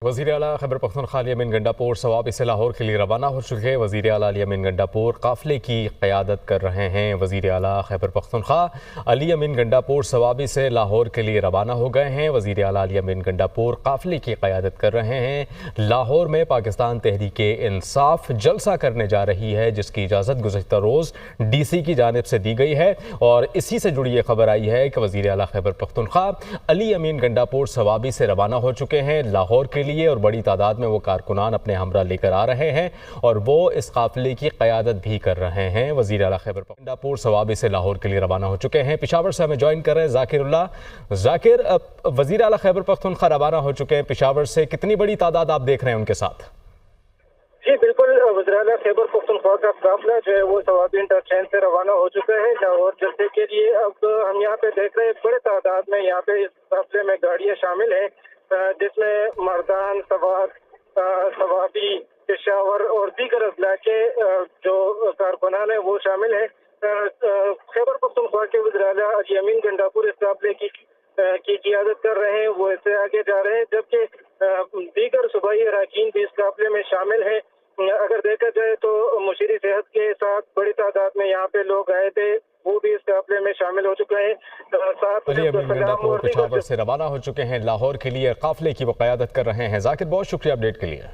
वज़ीर आला खैबर पख्तूनख्वा अली अमीन गंडापुर सवाबी से लाहौर के लिए रवाना हो चुके हैं। वज़ीर आला अली अमीन गंडापुर काफ़िले की क़यादत कर रहे हैं। वज़ीर आला खैबर पख्तूनख्वा अली अमीन गंडापुर सवाबी से लाहौर के लिए रवाना हो गए हैं। वज़ीर आला अली अमीन गंडापुर काफ़िले की क़यादत कर रहे हैं। लाहौर में पाकिस्तान तहरीक इंसाफ जलसा करने जा रही है, जिसकी इजाज़त गुज़श्ता रोज़ DC की जानिब से दी गई है। और इसी से जुड़ी ये खबर आई है कि वज़ीर आला खैबर पख्तूनख्वा अली अमीन गंडापुर सवाबी से रवाना हो चुके हैं लाहौर के लिए, और बड़ी तादाद में वो कारकुनान अपने हमरा लेकर आ रहे हैं और वो इस काफिले की क़यादत भी कर रहे हैं। वज़ीर आला खैबर गंडापुर सवाबी से लाहौर के लिए रवाना हो चुके हैं। पेशावर से हमें ज्वाइन कर रहे हैं ज़ाकिर। वज़ीर आला खैबर पख्तूनख्वा रवाना हो चुके हैं पेशावर से, कितनी बड़ी तादाद आप देख रहे हैं उनके साथ? जी बिल्कुल, वज़ीर आला खैबर पख्तूनख्वा का काफिला जो है वो सवाबी इंटरचेंज से रवाना हो चुका है लाहौर जलसे के लिए। अब हम यहाँ पे देख रहे हैं बड़े तादाद में यहाँ पे इस काफिले में गाड़ियाँ शामिल हैं, जिसमें मर्दान, सवाबी, पेशावर और दीगर अजला के जो कारकुनान है वो शामिल हैं। खैबर पख्तूनख्वा के वज़ीर आला अली अमीन गंडापुर इस काफिले की क़यादत कर रहे हैं, वो इससे आगे जा रहे हैं, जबकि दीगर सूबाई अरकान भी इस काफिले में शामिल हैं। अगर देखा जाए तो मुशीर सेहत के साथ बड़ी तादाद में यहाँ पे लोग आए थे, वो भी इस काफिले में शामिल हो चुके हैं। अली अमीन गंडापुर पेशावर से रवाना हो चुके हैं लाहौर के लिए, काफिले की वो क़यादत कर रहे हैं। ज़ाकिर, बहुत शुक्रिया अपडेट के लिए।